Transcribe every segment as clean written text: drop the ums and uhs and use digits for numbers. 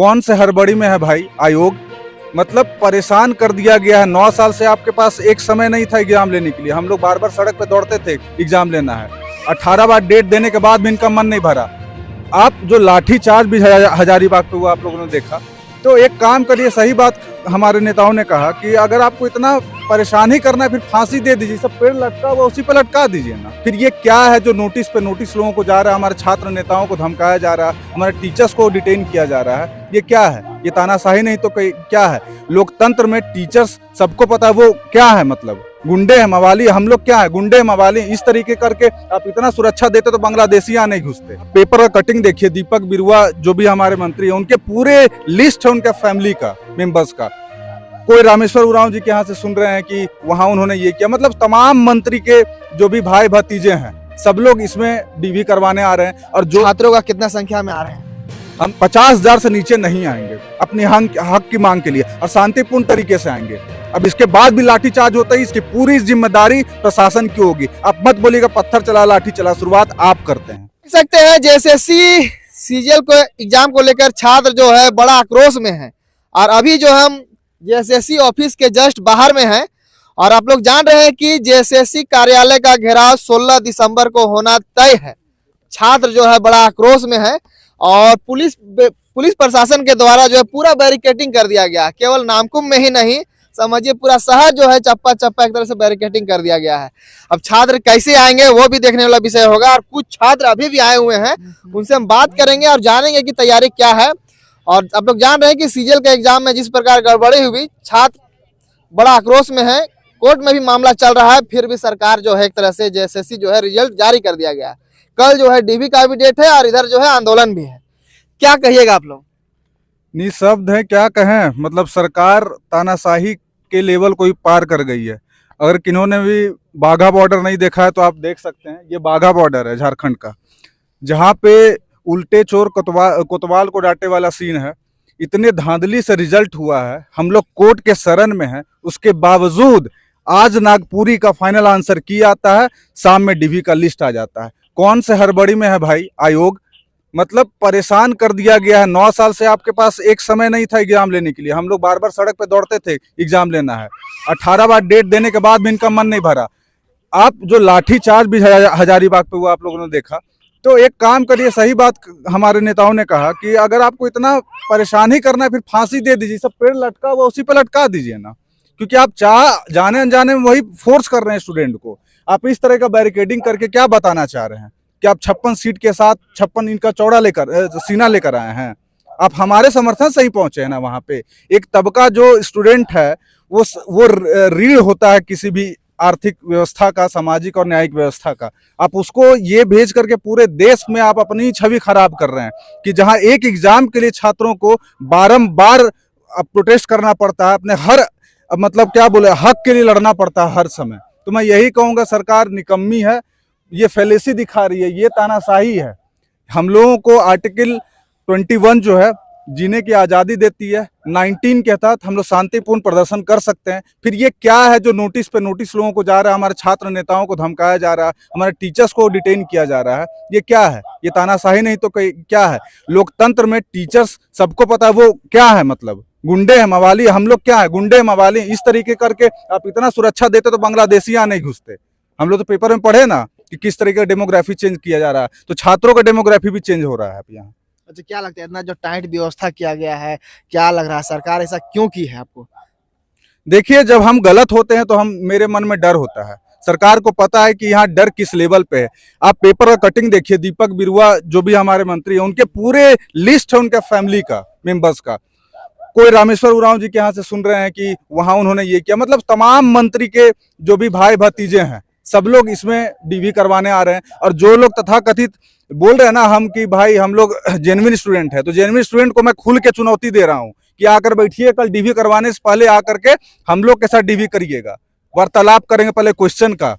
कौन से हड़बड़ी में है भाई आयोग। मतलब परेशान कर दिया गया है। 9 साल से आपके पास एक समय नहीं था एग्जाम लेने के लिए। हम लोग बार बार सड़क पे दौड़ते थे एग्जाम लेना है। 18 बार डेट देने के बाद भी इनका मन नहीं भरा। आप जो लाठी चार्ज भी हजारीबाग पे हुआ आप लोगों ने देखा। तो एक काम करिए, सही बात हमारे नेताओं ने कहा कि अगर आपको इतना परेशान ही करना है फिर फांसी दे दीजिए, सब पेड़ लटका हुआ उसी पे लटका दीजिए ना। फिर ये क्या है जो नोटिस पे नोटिस लोगों को जा रहा है, हमारे छात्र नेताओं को धमकाया जा रहा है, हमारे टीचर्स को डिटेन किया जा रहा है, ये क्या है? ये तानाशाही नहीं तो क्या है? लोकतंत्र में टीचर्स सबको पता है वो क्या है, मतलब गुंडे हैं, मवाली। हम लोग क्या है? गुंडे मवाली। इस तरीके करके आप इतना सुरक्षा देते तो बांग्लादेशी यहाँ नहीं घुसते। पेपर का कटिंग देखिए, दीपक बिरुआ जो भी हमारे मंत्री है उनके पूरे लिस्ट है उनके फैमिली का, मेंबर्स का। कोई रामेश्वर उरांव जी के यहाँ से सुन रहे हैं कि वहां उन्होंने ये किया। मतलब तमाम मंत्री के जो भी भाई भतीजे हैं सब लोग इसमें डीवी करवाने आ रहे हैं। और जो छात्रों का कितना संख्या में आ रहे हैं? हम 50,000 से नीचे नहीं आएंगे अपने हक की मांग के लिए, और शांतिपूर्ण तरीके से आएंगे। अब इसके बाद भी लाठीचार्ज होता है, इसकी पूरी जिम्मेदारी प्रशासन की होगी। आप मत बोलिएगा पत्थर चला लाठी चला, शुरुआत आप करते हैं। देख सकते हैं जेएसएससी सीजीएल को एग्जाम को लेकर छात्र जो है बड़ा आक्रोश में है। और अभी जो हम जेएसएससी ऑफिस के जस्ट बाहर में हैं और आप लोग जान रहे हैं कि जेएसएससी कार्यालय का घेराव 16 दिसंबर को होना तय है। छात्र जो है बड़ा आक्रोश में है और पुलिस प्रशासन के द्वारा जो है पूरा बैरिकेटिंग कर दिया गया। केवल नामकुम में ही नहीं, समझिए पूरा शहर जो है चप्पा चप्पा एक तरह से बैरिकेटिंग कर दिया गया है। अब छात्र कैसे आएंगे वो भी देखने वाला विषय होगा। और कुछ छात्र अभी भी आए हुए हैं, उनसे हम बात करेंगे और जानेंगे कि तैयारी क्या है। और आप लोग जान रहे हैं कि सीजीएल के एग्जाम में जिस प्रकार गड़बड़ी हुई, छात्र बड़ा आक्रोश में है। कोर्ट में भी मामला चल रहा है, फिर भी सरकार जो है एक तरह से जेएसएससी जो है रिजल्ट जारी कर दिया गया है। कल जो है डीवी का भी डेट है और इधर जो है आंदोलन भी है। क्या कहिएगा आप लोग? निःशब्द है, क्या कहें। मतलब सरकार तानाशाही के लेवल को ही पार कर गई है। अगर किन्होंने भी बाघा बॉर्डर नहीं देखा है तो आप देख सकते हैं, ये बाघा बॉर्डर है झारखंड का, जहाँ पे उल्टे चोर कोतवाल को डांटे वाला सीन है। इतने धांधली से रिजल्ट हुआ है, हम लोग कोर्ट के शरण में हैं, उसके बावजूद आज नागपुरी का फाइनल आंसर किया आता है, शाम में डीवी का लिस्ट आ जाता है। कौन से हड़बड़ी में है भाई आयोग। मतलब परेशान कर दिया गया है। 9 साल से आपके पास एक समय नहीं था एग्जाम लेने के लिए। हम लोग बार बार सड़क पे दौड़ते थे एग्जाम लेना है। 18 बार डेट देने के बाद भी इनका मन नहीं भरा। आप जो लाठी चार्ज भी हजारीबाग पे हुआ आप लोगों ने देखा। तो एक काम करिए, सही बात हमारे नेताओं ने कहा कि अगर आपको इतना परेशान ही करना है फिर फांसी दे दीजिए, सब पेड़ लटका हुआ उसी पे लटका दीजिए ना। क्योंकि आप जाने अनजाने में वही फोर्स कर रहे हैं स्टूडेंट को। आप इस तरह का बैरिकेडिंग करके क्या बताना चाह रहे हैं कि आप 56 सीट के साथ 56 इनका चौड़ा लेकर सीना लेकर आए हैं। आप हमारे समर्थन से ही पहुंचे हैं ना। वहां पे एक तबका जो स्टूडेंट है वो रीढ़ होता है किसी भी आर्थिक व्यवस्था का, सामाजिक और न्यायिक व्यवस्था का। आप उसको ये भेज करके पूरे देश में आप अपनी छवि खराब कर रहे हैं कि जहां एक एग्जाम के लिए छात्रों को बारंबार प्रोटेस्ट करना पड़ता है, अपने हर मतलब क्या बोले हक के लिए लड़ना पड़ता है हर समय। तो मैं यही कहूँगा सरकार निकम्मी है, ये फैलेसी दिखा रही है, ये तानाशाही है। हम लोगों को आर्टिकल 21 जो है जीने की आज़ादी देती है। 19 के तहत हम लोग शांतिपूर्ण प्रदर्शन कर सकते हैं। फिर ये क्या है जो नोटिस पे नोटिस लोगों को जा रहा है, हमारे छात्र नेताओं को धमकाया जा रहा है, हमारे टीचर्स को डिटेन किया जा रहा है, ये क्या है? ये तानाशाही नहीं तो क्या है? लोकतंत्र में टीचर्स सबको पता है वो क्या है, मतलब गुंडे हैं, मवाली। हम लोग क्या है? गुंडे मवाली। इस तरीके करके आप इतना सुरक्षा देते तो बांग्लादेशी यहाँ नहीं घुसते। हम लोग तो पेपर में पढ़े ना कि किस तरीके का डेमोग्राफी चेंज किया जा रहा है, तो छात्रों का डेमोग्राफी भी चेंज हो रहा है यहाँ। अच्छा, क्या लगता है इतना जो टाइट व्यवस्था किया गया है, क्या लग रहा है सरकार ऐसा क्यों की है आपको? देखिए, जब हम गलत होते हैं तो मेरे मन में डर होता है। सरकार को पता है कि यहाँ डर किस लेवल पे है। आप पेपर का कटिंग देखिए, दीपक बिरुआ जो भी हमारे मंत्री है उनके पूरे लिस्ट है उनके फैमिली का, मेंबर्स का। कोई रामेश्वर उरांव जी के यहाँ से सुन रहे हैं कि वहां उन्होंने ये किया। मतलब तमाम मंत्री के जो भी भाई भतीजे हैं सब लोग इसमें डीवी करवाने आ रहे हैं। और जो लोग तथाकथित बोल रहे हैं ना हम कि भाई हम लोग जेन्युइन स्टूडेंट है, तो जेन्युइन स्टूडेंट को मैं खुल के चुनौती दे रहा हूँ कि आकर बैठिए, कल डीवी करवाने से पहले आकर के हम लोग के साथ डीवी करिएगा, वार्तालाप करेंगे पहले क्वेश्चन का।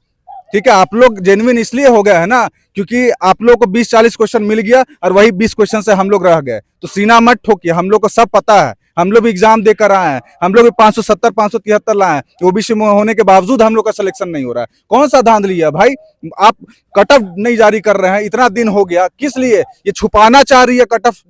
ठीक है, आप लोग जेन्युइन इसलिए हो गए है ना क्योंकि आप लोग को 20-40 क्वेश्चन मिल गया और वही 20 क्वेश्चन से हम लोग रह गए। तो सीना मत ठोकिए, हम लोग को सब पता है, हम लोग भी एग्जाम देकर आए हैं, हम लोग भी 570 573 लाए हैं। ओबीसी में होने के बावजूद हम लोग का सिलेक्शन नहीं हो रहा है। कौन सा धांधली है भाई? आप कट ऑफ नहीं जारी कर रहे हैं, इतना दिन हो गया, किस लिए? ये छुपाना चाह रही है कट ऑफ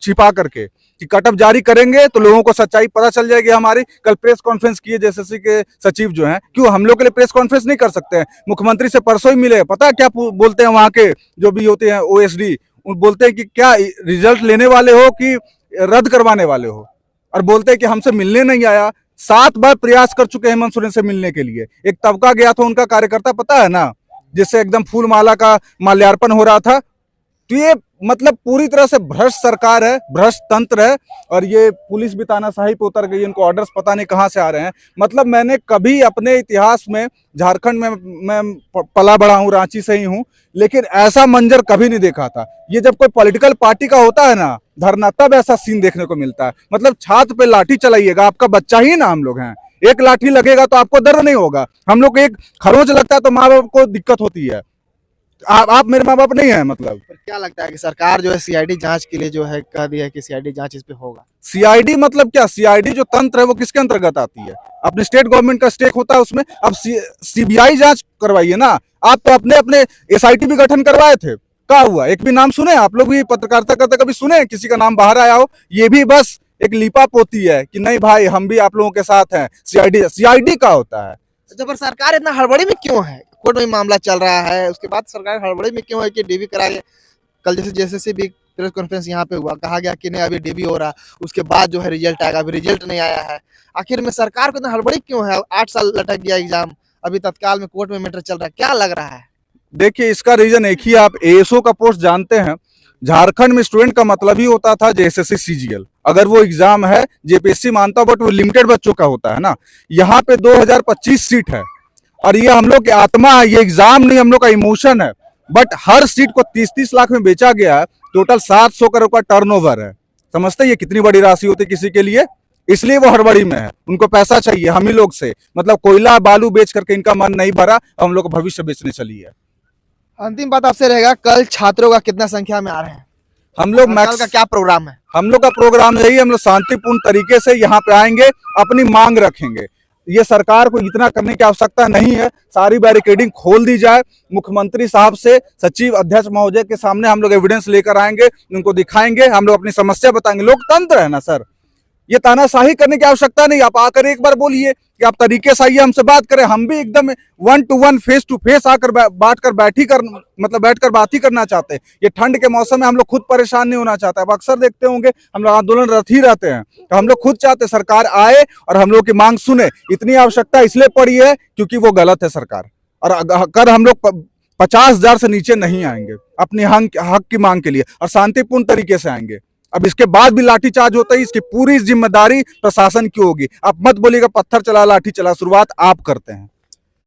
छिपा करके। कि कट ऑफ जारी करेंगे तो लोगों को सच्चाई पता चल जाएगी हमारी। कल प्रेस कॉन्फ्रेंस किए जेएसएससी के सचिव जो हैं, क्यों हम लोग के लिए प्रेस कॉन्फ्रेंस नहीं कर सकते हैं? मुख्यमंत्री से परसों ही मिले, पता है क्या बोलते हैं वहां के जो भी होते हैं ओएसडी, बोलते हैं कि क्या रिजल्ट लेने वाले हो कि रद्द करवाने वाले हो, और बोलते हैं कि हमसे मिलने नहीं आया। 7 बार प्रयास कर चुके हैं हेमंत सोरेन से मिलने के लिए। एक तबका गया था उनका कार्यकर्ता, पता है ना, जिससे एकदम फूल माला का माल्यार्पण हो रहा था। तो ये मतलब पूरी तरह से भ्रष्ट सरकार है, भ्रष्ट तंत्र है, और ये पुलिस भी तानाशाही पे उतर गई। इनको ऑर्डर्स पता नहीं कहां से आ रहे हैं। मतलब मैंने कभी अपने इतिहास में, झारखंड में मैं पला बड़ा हूं, रांची से ही हूं, लेकिन ऐसा मंजर कभी नहीं देखा था। ये जब कोई पॉलिटिकल पार्टी का होता है ना धरना, तब ऐसा सीन देखने को मिलता है। मतलब छात्र पे लाठी चलाइएगा, आपका बच्चा ही ना हम लोग हैं, एक लाठी लगेगा तो आपको दर्द नहीं होगा। हम लोग को एक खरोंच लगता है तो माँ बाप को दिक्कत होती है। आप मेरे माँ बाप नहीं है। मतलब पर क्या लगता है कि सरकार जो है सीआईडी जांच के लिए जो है कह दिया है कि सीआईडी जांच इस पे होगा? सीआईडी मतलब क्या? सीआईडी जो तंत्र है वो किसके अंतर्गत आती है? अपने स्टेट गवर्नमेंट का स्टेक होता है उसमें। अब सीबीआई जांच करवाइए ना। आप तो अपने अपने एसआईटी भी गठन करवाए थे, क्या हुआ? एक भी नाम सुने? आप लोग भी पत्रकारिता करते कभी सुने किसी का नाम बाहर आया हो? ये भी बस एक लीपा पोती है कि नहीं भाई हम भी आप लोगों के साथ हैं। सीआईडी का होता है। जब पर सरकार इतना हड़बड़ी में क्यों है? कोर्ट में मामला चल रहा है, उसके बाद सरकार हड़बड़ी में क्यों है कि डीबी करा के? कल जैसे जेएसएससी भी प्रेस कॉन्फ्रेंस यहाँ पे हुआ, कहा गया कि नहीं अभी डीबी हो रहा, उसके बाद जो है रिजल्ट आएगा, अभी रिजल्ट नहीं आया है। आखिर में सरकार को इतना हड़बड़ी क्यों है? 8 साल लटक गया एग्जाम, अभी तत्काल में कोर्ट में मैटर चल रहा है, क्या लग रहा है? देखिए इसका रीजन एक ही, आप एएसओ का पोस्ट जानते हैं। झारखंड में स्टूडेंट का मतलब ही होता था जेएसएससी सीजीएल। अगर वो एग्जाम है जेपीएससी मानता हूं, बट वो लिमिटेड बच्चों का होता है ना। यहाँ पे 2025 सीट है, और ये हम लोग की आत्मा है, ये एग्जाम नहीं, हम लोग का इमोशन है। बट हर सीट को 30-30 लाख में बेचा गया है। टोटल 700 करोड़ का टर्नओवर है। समझते ये कितनी बड़ी राशि होती किसी के लिए? इसलिए वो हड़बड़ी में है, उनको पैसा चाहिए हम ही लोग से। मतलब कोयला बालू बेच करके इनका मन नहीं भरा, हम लोग को भविष्य बेचने चली है। अंतिम बात आपसे रहेगा, कल छात्रों का कितना संख्या में आ रहे हैं? हम लोग कल का क्या प्रोग्राम है? हम लोग का प्रोग्राम यही है, हम लोग शांतिपूर्ण तरीके से यहाँ पे आएंगे, अपनी मांग रखेंगे। ये सरकार को इतना करने की आवश्यकता नहीं है। सारी बैरिकेडिंग खोल दी जाए, मुख्यमंत्री साहब से, सचिव अध्यक्ष महोदय के सामने हम लोग एविडेंस लेकर आएंगे, उनको दिखाएंगे, हम लोग अपनी समस्या बताएंगे। लोकतंत्र है ना सर, ये तानाशाही करने की आवश्यकता नहीं। आप आकर एक बार बोलिए कि आप तरीके से आइए हमसे बात करें, हम भी एकदम 1 to 1 फेस टू फेस आकर बैठकर बात ही करना चाहते हैं। ये ठंड के मौसम में हम लोग खुद परेशान नहीं होना चाहते। अब अक्सर देखते होंगे हम लोग आंदोलनरत ही रहते हैं, तो हम लोग खुद चाहते सरकार आए और हम लोग की मांग सुने। इतनी आवश्यकता इसलिए पड़ी है क्योंकि वो गलत है सरकार, और अगर हम लोग 50,000 से नीचे नहीं आएंगे अपनी हक की मांग के लिए, और शांतिपूर्ण तरीके से आएंगे। अब इसके बाद भी लाठीचार्ज होता है, इसकी पूरी जिम्मेदारी प्रशासन की होगी। आप मत बोलिएगा पत्थर चला लाठी चला, शुरुआत आप करते हैं।